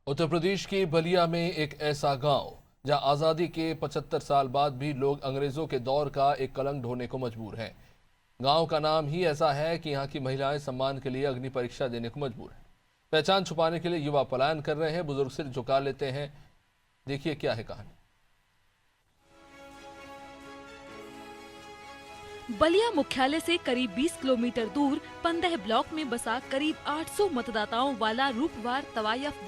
उत्तर प्रदेश के बलिया में एक ऐसा गांव जहां आजादी के 75 साल बाद भी लोग अंग्रेजों के दौर का एक कलंक ढोने को मजबूर हैं। गांव का नाम ही ऐसा है कि यहां की महिलाएं सम्मान के लिए अग्नि परीक्षा देने को मजबूर हैं। पहचान छुपाने के लिए युवा पलायन कर रहे हैं, बुजुर्ग सिर झुका लेते हैं। देखिए क्या है कहानी। बलिया मुख्यालय से करीब 20 किलोमीटर दूर पंदह ब्लॉक में बसा करीब 800 मतदाताओं वाला रूपवार तवायफ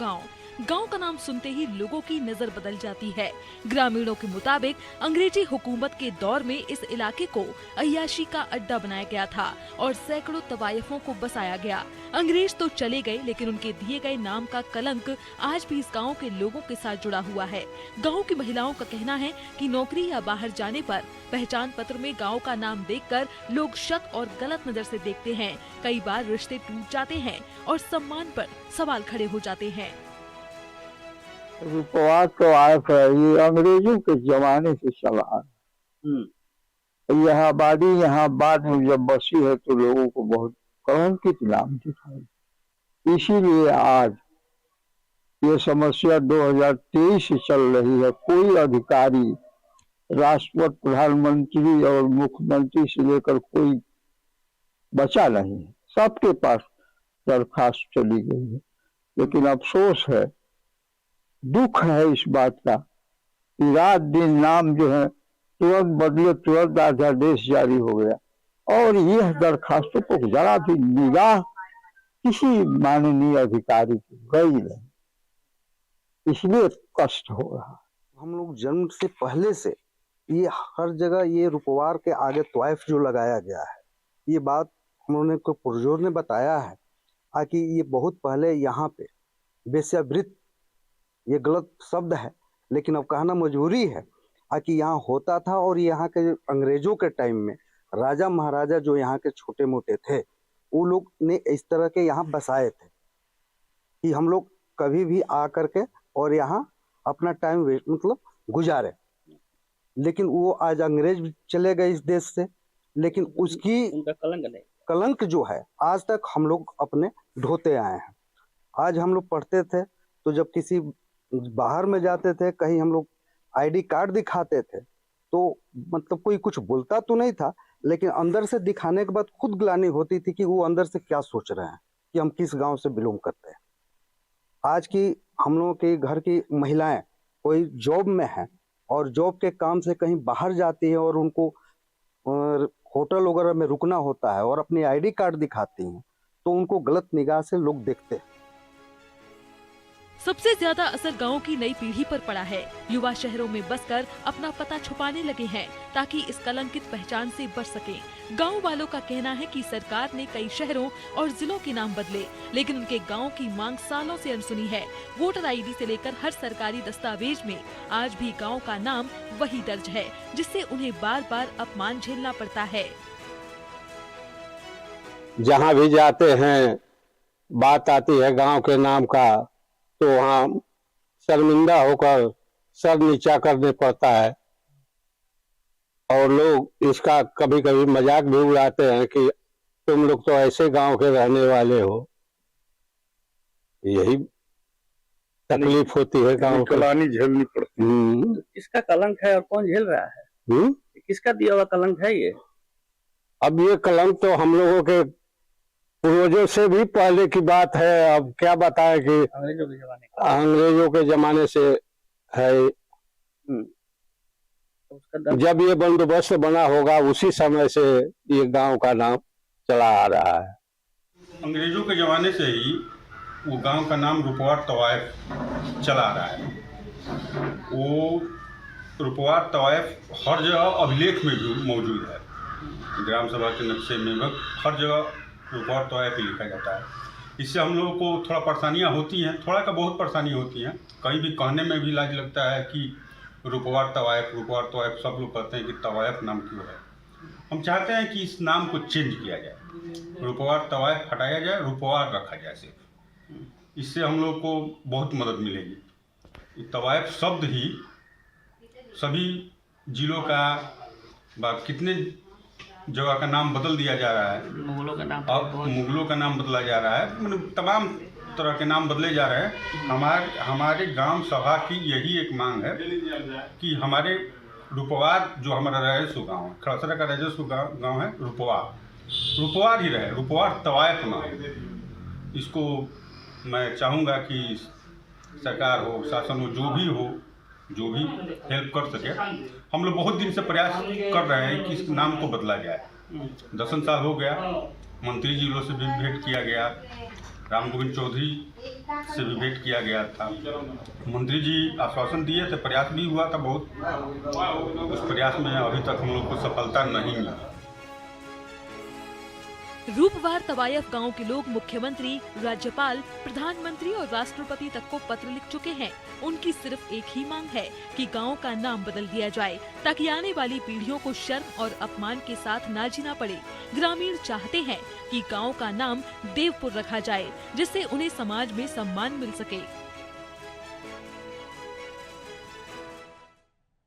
गांव का नाम सुनते ही लोगों की नजर बदल जाती है। ग्रामीणों के मुताबिक अंग्रेजी हुकूमत के दौर में इस इलाके को अय्याशी का अड्डा बनाया गया था और सैकड़ों तवायफों को बसाया गया। अंग्रेज तो चले गए, लेकिन उनके दिए गए नाम का कलंक आज भी इस गांव के लोगों के साथ जुड़ा हुआ है। गांव की महिलाओं का कहना है कि नौकरी या बाहर जाने पर पहचान पत्र में गांव का नाम देखकर लोग शक और गलत नजर से देखते हैं। कई बार रिश्ते टूट जाते हैं और सम्मान पर सवाल खड़े हो जाते हैं। रूपवार तो आयफ है, ये अंग्रेजों के जमाने से चला है। यह आबादी यहाँ बाद में जब बसी है तो लोगों को बहुत कलंकित नाम दिखाई। इसीलिए आज ये समस्या 2023 से चल रही है। कोई अधिकारी, राष्ट्रपति, प्रधानमंत्री और मुख्यमंत्री से लेकर कोई बचा नहीं है। सबके पास दरखास्त चली गई है। लेकिन अफसोस है, दुख है इस बात का कि रात दिन नाम जो है तुरंत बदले, तुरंत अध्यादेश जारी हो गया और यह दरखास्तों को जरा भी निगाह किसी माननीय अधिकारी की गई नहीं, इसलिए कष्ट हो रहा। हम लोग जन्म से पहले से ये हर जगह ये रूपवार के आगे तवाइफ जो लगाया गया है, ये बात उन्होंने को पुरजोर ने बताया है कि ये बहुत पहले यहाँ पे वेश्यावृत्ति, ये गलत शब्द है लेकिन अब कहना मजबूरी है कि यहाँ होता था। और यहाँ के अंग्रेजों के टाइम में राजा महाराजा जो यहाँ के छोटे मोटे थे, वो लोग ने इस तरह के यहाँ बसाए थे कि हम लोग कभी भी आ करके और यहाँ अपना टाइम मतलब गुजारे। लेकिन वो आज अंग्रेज चले गए इस देश से, लेकिन उसकी उनका कलंक जो है आज तक हम लोग अपने ढोते आए हैं। आज हम लोग पढ़ते थे तो जब किसी बाहर में जाते थे, कहीं हम लोग आईडी कार्ड दिखाते थे तो मतलब कोई कुछ बोलता तो नहीं था, लेकिन अंदर से दिखाने के बाद खुद ग्लानि होती थी कि वो अंदर से क्या सोच रहे हैं कि हम किस गांव से बिलोंग करते हैं। आज की हम लोगों के घर की महिलाएं कोई जॉब में है और जॉब के काम से कहीं बाहर जाती है और उनको होटल वगैरह में रुकना होता है और अपनी आईडी कार्ड दिखाती हैं तो उनको गलत निगाह से लोग देखते हैं। सबसे ज्यादा असर गांव की नई पीढ़ी पर पड़ा है। युवा शहरों में बसकर अपना पता छुपाने लगे हैं ताकि इस कलंकित पहचान से बच सकें। गांव वालों का कहना है कि सरकार ने कई शहरों और जिलों के नाम बदले, लेकिन उनके गांव की मांग सालों से अनसुनी है। वोटर आईडी से लेकर हर सरकारी दस्तावेज में आज भी गाँव का नाम वही दर्ज है, जिससे उन्हें बार बार अपमान झेलना पड़ता है। जहाँ भी जाते हैं बात आती है गांव के नाम का तो वहाँ शर्मिंदा होकर सर नीचा करने पड़ता है और लोग इसका कभी कभी मजाक भी उड़ाते हैं कि तुम लोग तो ऐसे गांव के रहने वाले हो। यही तकलीफ होती है गांव की, कलानी झेलनी पड़ती है। किसका कलंक है और कौन झेल रहा है? किसका दिया हुआ कलंक है ये? अब ये कलंक तो हम लोगों के पूर्वजों से भी पहले की बात है। अब क्या बताएं कि अंग्रेजों के जमाने से है। जब ये बंदोबस्त बना होगा उसी समय से ये गांव का नाम चला आ रहा है। अंग्रेजों के जमाने से ही वो गांव का नाम रूपवार तवायफ चला आ रहा है। वो रूपवार तवायफ हर जगह अभिलेख में भी मौजूद है। ग्राम सभा के नक्शे में हर जगह रूपवार तवायफ ही लिखा जाता है। इससे हम लोगों को थोड़ा परेशानियां होती हैं, थोड़ा का बहुत परेशानी होती हैं। कहीं भी कहने में भी लाज लगता है कि रूपवार तवायफ सब लोग कहते हैं कि तवायफ नाम क्यों है। हम चाहते हैं कि इस नाम को चेंज किया जाए, रूपवार तवायफ हटाया जाए, रूपवार रखा जाए सिर्फ। इससे हम लोग को बहुत मदद मिलेगी। तवायफ शब्द ही सभी जिलों का कितने जगह का नाम बदल दिया जा रहा है। मुगलों का नाम अब मुगलों का नाम बदला जा रहा है। मतलब तमाम तरह के नाम बदले जा रहे हैं। हमारे ग्राम सभा की यही एक मांग है कि हमारे रुपवार जो हमारा राजस्व गांव है, खड़सरा का राजस्व गांव है रुपवार ही रहे, रुपवार तवायफ ना हो। इसको मैं चाहूँगा कि सरकार हो, शासन हो, जो भी हेल्प कर सके। हम लोग बहुत दिन से प्रयास कर रहे हैं कि इस नाम को बदला जाए। 10 साल हो गया, मंत्री जी लोग से भी भेंट किया गया, राम गोविंद चौधरी से भी भेंट किया गया था। मंत्री जी आश्वासन दिए थे, प्रयास भी हुआ था बहुत। उस प्रयास में अभी तक हम लोग को सफलता नहीं मिली। रूपवार तवायफ गांव के लोग मुख्यमंत्री, राज्यपाल, प्रधानमंत्री और राष्ट्रपति तक को पत्र लिख चुके हैं। उनकी सिर्फ एक ही मांग है कि गांव का नाम बदल दिया जाए ताकि आने वाली पीढ़ियों को शर्म और अपमान के साथ ना जीना पड़े। ग्रामीण चाहते हैं कि गांव का नाम देवपुर रखा जाए, जिससे उन्हें समाज में सम्मान मिल सके।